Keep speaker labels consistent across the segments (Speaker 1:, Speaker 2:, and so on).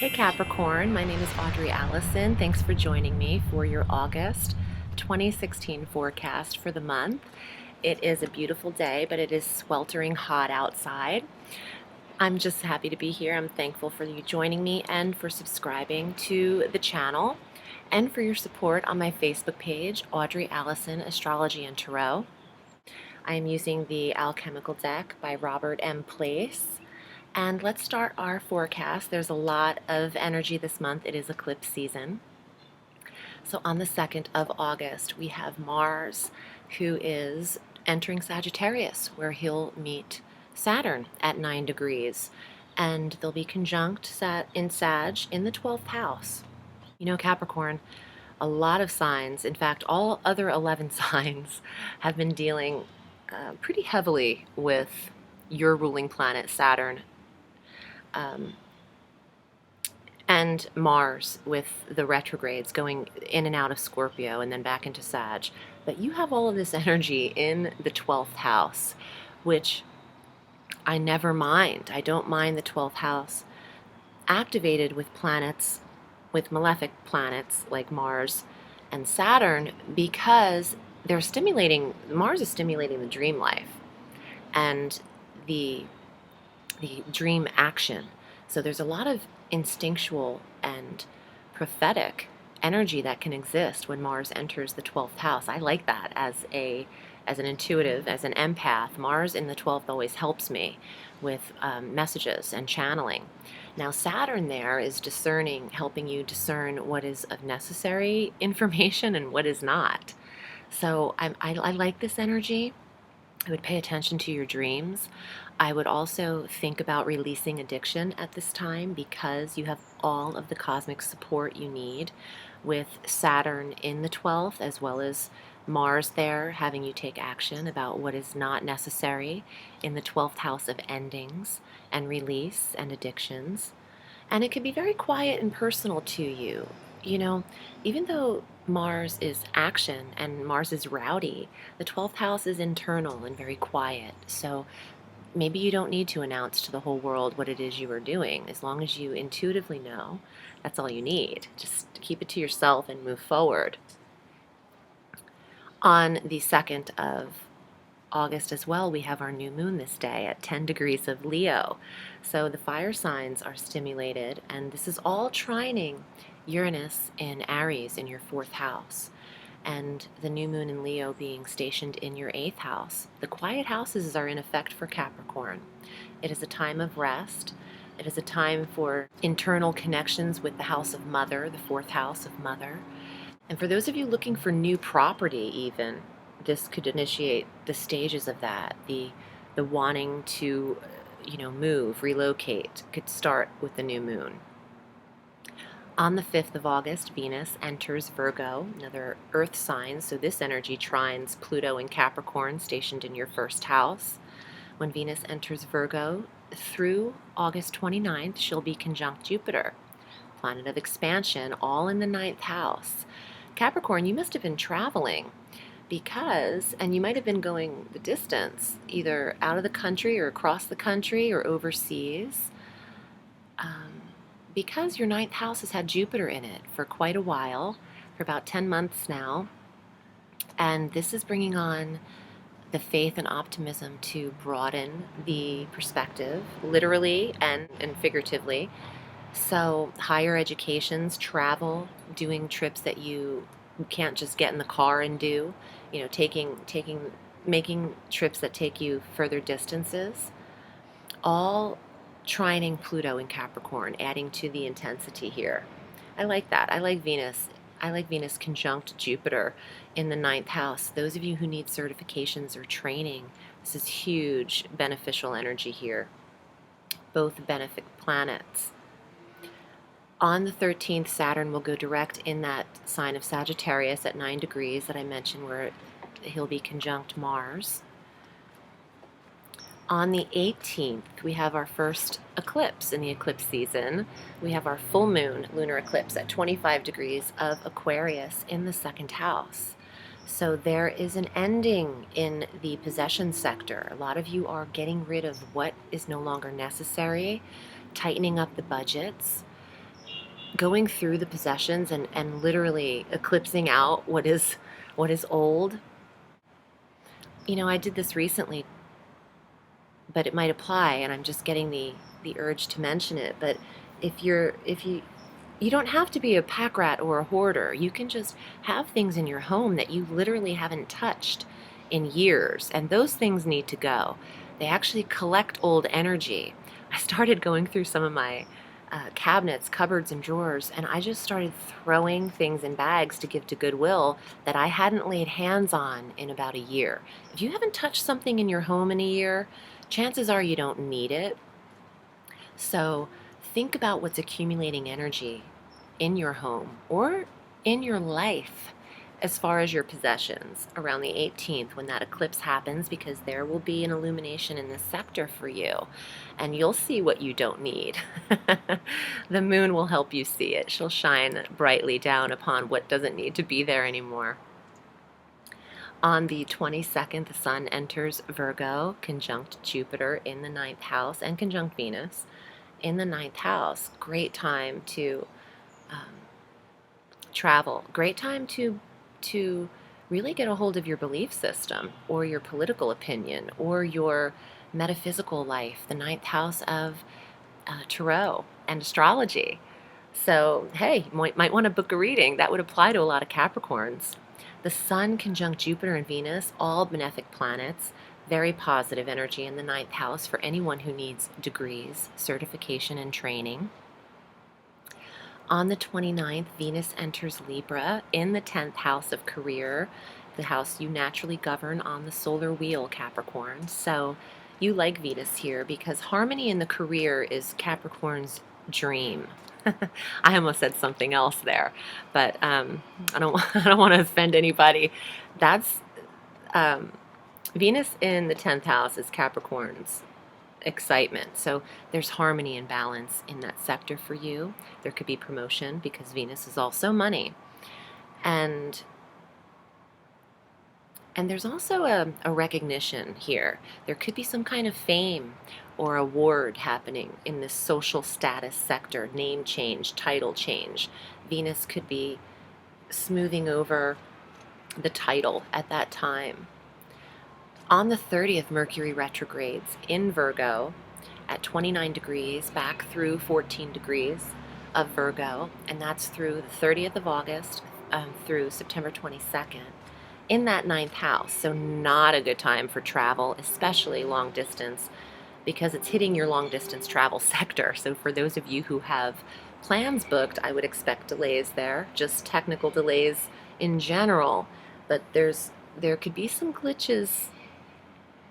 Speaker 1: Hey Capricorn, my name is Audrey Alison. Thanks for joining me for your August 2016 forecast for the month. It is a beautiful day, but it is sweltering hot outside. I'm just happy to be here. I'm thankful for you joining me and for subscribing to the channel and for your support on my Facebook page, Audrey Alison Astrology and Tarot. I am using the Alchemical deck by Robert M. Place. And let's start our forecast. There's a lot of energy this month. It is eclipse season. So on the 2nd of August, we have Mars, who is entering Sagittarius, where he'll meet Saturn at 9 degrees. And they'll be conjunct in Sag in the 12th house. You know, Capricorn, a lot of signs, in fact, all other 11 signs, have been dealing pretty heavily with your ruling planet, Saturn, and Mars with the retrogrades going in and out of Scorpio and then back into Sag. But you have all of this energy in the 12th house, which I never mind. I don't mind the 12th house activated with planets, with malefic planets like Mars and Saturn, because Mars is stimulating the dream life and the dream action. So there's a lot of instinctual and prophetic energy that can exist when Mars enters the 12th house. I like that as an intuitive, as an empath. Mars in the 12th always helps me with messages and channeling. Now Saturn there is discerning, helping you discern what is of necessary information and what is not. So I like this energy. I would pay attention to your dreams. I would also think about releasing addiction at this time because you have all of the cosmic support you need with Saturn in the 12th as well as Mars there having you take action about what is not necessary in the 12th house of endings and release and addictions. And it can be very quiet and personal to you. You know, even though Mars is action and Mars is rowdy, the 12th house is internal and very quiet. So maybe you don't need to announce to the whole world what it is you are doing. As long as you intuitively know, that's all you need. Just keep it to yourself and move forward. On the 2nd of August as well, we have our new moon this day at 10 degrees of Leo. So the fire signs are stimulated, and this is all trining Uranus in Aries in your 4th house, and the new moon in Leo being stationed in your 8th house. The quiet houses are in effect for Capricorn. It is a time of rest. It is a time for internal connections with the house of Mother, the 4th house of Mother. And for those of you looking for new property even, this could initiate the stages of that. The wanting to, move, relocate could start with the new moon. On the 5th of August, Venus enters Virgo, another earth sign, so this energy trines Pluto in Capricorn, stationed in your 1st house. When Venus enters Virgo, through August 29th, she'll be conjunct Jupiter, planet of expansion, all in the 9th house. Capricorn, you must have been traveling and you might have been going the distance, either out of the country or across the country or overseas. Because your 9th house has had Jupiter in it for quite a while, for about 10 months now, and this is bringing on the faith and optimism to broaden the perspective, literally and figuratively. So higher educations, travel, doing trips that you can't just get in the car and do, making trips that take you further distances, all trining Pluto in Capricorn, adding to the intensity here. I like that. I like Venus conjunct Jupiter in the 9th house. Those of you who need certifications or training, this is huge beneficial energy here. Both benefit planets. On the 13th, Saturn will go direct in that sign of Sagittarius at 9 degrees that I mentioned, where he'll be conjunct Mars. On the 18th, we have our first eclipse in the eclipse season. We have our full moon lunar eclipse at 25 degrees of Aquarius in the 2nd house. So there is an ending in the possession sector. A lot of you are getting rid of what is no longer necessary, tightening up the budgets, going through the possessions and literally eclipsing out what is old. You know, I did this recently, but it might apply, and I'm just getting the urge to mention it. But if you don't have to be a pack rat or a hoarder. You can just have things in your home that you literally haven't touched in years, and those things need to go. They actually collect old energy. I started going through some of my cabinets, cupboards, and drawers, and I just started throwing things in bags to give to Goodwill that I hadn't laid hands on in about a year. If you haven't touched something in your home in a year, chances are you don't need it. So think about what's accumulating energy in your home or in your life as far as your possessions around the 18th when that eclipse happens, because there will be an illumination in this sector for you and you'll see what you don't need. The moon will help you see it. She'll shine brightly down upon what doesn't need to be there anymore. On the 22nd, the sun enters Virgo, conjunct Jupiter in the 9th house and conjunct Venus in the 9th house. Great time to travel. Great time to really get a hold of your belief system or your political opinion or your metaphysical life. The 9th house of tarot and astrology. So, hey, you might want to book a reading. That would apply to a lot of Capricorns. The sun conjunct Jupiter and Venus, all benefic planets. Very positive energy in the 9th house for anyone who needs degrees, certification, and training. On the 29th, Venus enters Libra in the 10th house of career, the house you naturally govern on the solar wheel, Capricorn. So you like Venus here because harmony in the career is Capricorn's dream. I almost said something else there, but I don't want to offend anybody. That's Venus in the 10th house is Capricorn's excitement. So there's harmony and balance in that sector for you. There could be promotion because Venus is also money. And there's also a recognition here. There could be some kind of fame or award happening in this social status sector, name change, title change. Venus could be smoothing over the title at that time. On the 30th, Mercury retrogrades in Virgo at 29 degrees back through 14 degrees of Virgo, and that's through the 30th of August through September 22nd in that 9th house. So not a good time for travel, especially long distance, because it's hitting your long distance travel sector. So for those of you who have plans booked, I would expect delays there, just technical delays in general, but there could be some glitches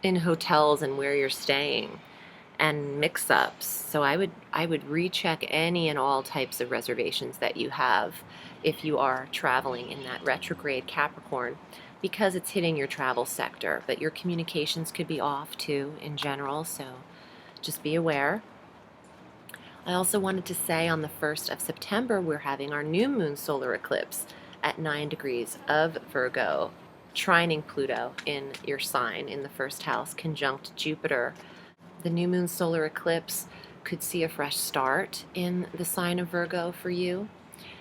Speaker 1: in hotels and where you're staying and mix-ups. So I would recheck any and all types of reservations that you have if you are traveling in that retrograde Capricorn, because it's hitting your travel sector, but your communications could be off too in general, so just be aware. I also wanted to say on the 1st of September we're having our new moon solar eclipse at 9 degrees of Virgo, trining Pluto in your sign in the 1st house, conjunct Jupiter. The new moon solar eclipse could see a fresh start in the sign of Virgo for you,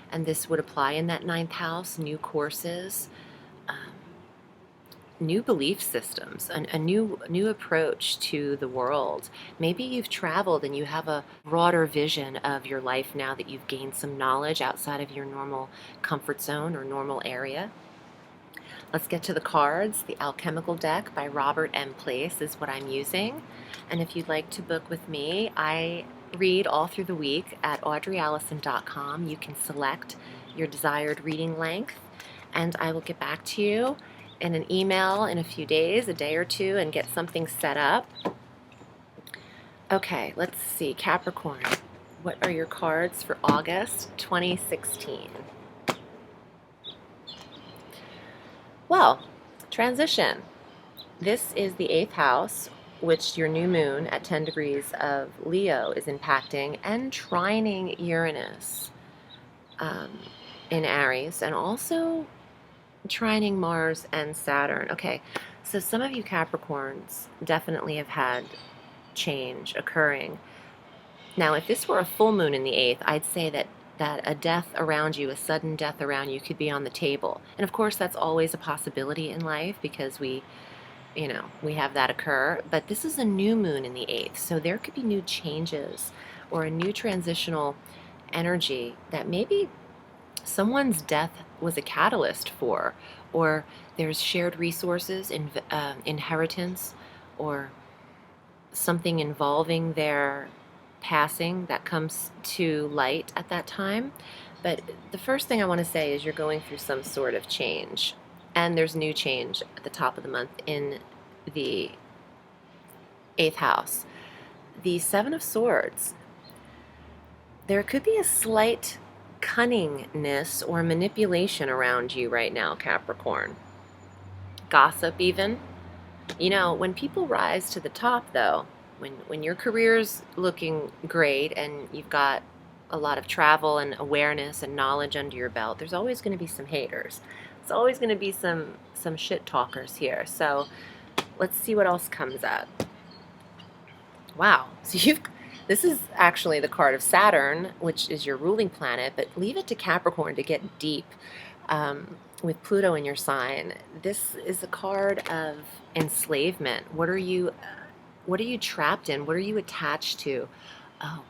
Speaker 1: and this would apply in that 9th house, new courses, new belief systems, a new approach to the world. Maybe you've traveled and you have a broader vision of your life now that you've gained some knowledge outside of your normal comfort zone or normal area. Let's get to the cards. The Alchemical deck by Robert M. Place is what I'm using. And if you'd like to book with me, I read all through the week at audreyalison.com. You can select your desired reading length, and I will get back to you in an email in a few days, a day or two, and get something set up. Okay, let's see. Capricorn, what are your cards for August 2016? Well, transition. This is the 8th house, which your new moon at 10 degrees of Leo is impacting and trining Uranus in Aries, and also trining Mars and Saturn. Okay, so some of you Capricorns definitely have had change occurring. Now, if this were a full moon in the 8th, I'd say that that a death around you, a sudden death around you, could be on the table. And of course, that's always a possibility in life because we have that occur. But this is a new moon in the 8th, so there could be new changes or a new transitional energy that maybe someone's death was a catalyst for, or there's shared resources, inheritance, or something involving their passing that comes to light at that time. But the first thing I want to say is you're going through some sort of change, and there's new change at the top of the month in the 8th house. The Seven of Swords, there could be a slight cunningness or manipulation around you right now, Capricorn. Gossip, even. When people rise to the top, though, when your career's looking great and you've got a lot of travel and awareness and knowledge under your belt, there's always going to be some haters. There's always going to be some shit talkers here. So let's see what else comes up. Wow. So this is actually the card of Saturn, which is your ruling planet, but leave it to Capricorn to get deep with Pluto in your sign. This is a card of enslavement. What are you trapped in? What are you attached to? Oh,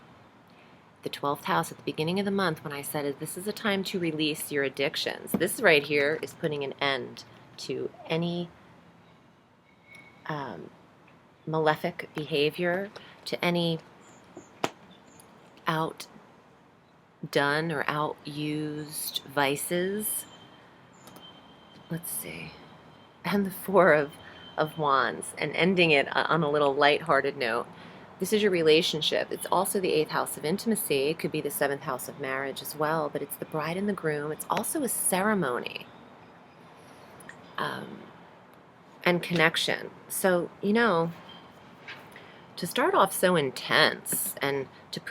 Speaker 1: the 12th house at the beginning of the month when I said this is a time to release your addictions. This right here is putting an end to any malefic behavior, to any outdone or outused vices. Let's see. And the Four of Wands, and ending it on a little lighthearted note. This is your relationship. It's also the 8th house of intimacy. It could be the 7th house of marriage as well, but it's the bride and the groom. It's also a ceremony and connection. So, to start off so intense and to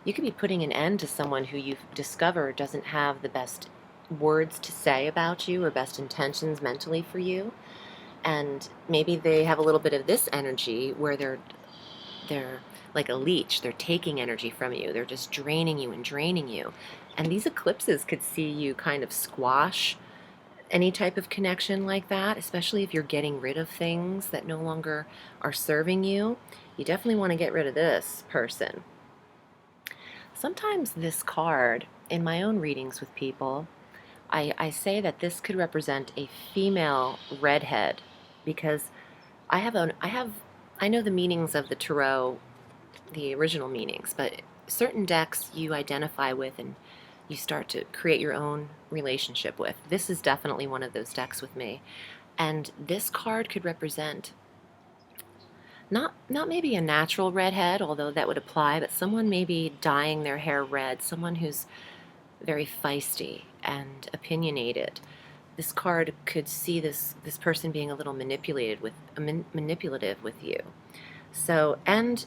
Speaker 1: you could be putting an end to someone who you've discovered doesn't have the best words to say about you or best intentions mentally for you. And maybe they have a little bit of this energy where they're like a leech. They're taking energy from you. They're just draining you and draining you. And these eclipses could see you kind of squash any type of connection like that, especially if you're getting rid of things that no longer are serving you. You definitely want to get rid of this person. Sometimes this card, in my own readings with people, I say that this could represent a female redhead, because I know the meanings of the tarot, the original meanings, but certain decks you identify with and you start to create your own relationship with. This is definitely one of those decks with me. And this card could represent not maybe a natural redhead, although that would apply, but someone maybe dyeing their hair red, someone who's very feisty and opinionated. This card could see this person being a little manipulative with you. So, and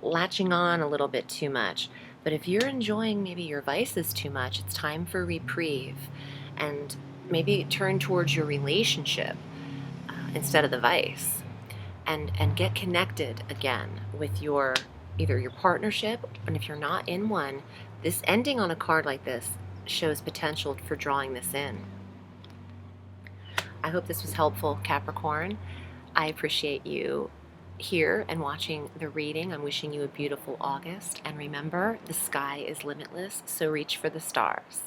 Speaker 1: latching on a little bit too much. But if you're enjoying maybe your vices too much, it's time for reprieve, and maybe turn towards your relationship instead of the vice, and get connected again with either your partnership, and if you're not in one, this ending on a card like this shows potential for drawing this in. I hope this was helpful, Capricorn. I appreciate you here and watching the reading. I'm wishing you a beautiful August. And remember, the sky is limitless, so reach for the stars.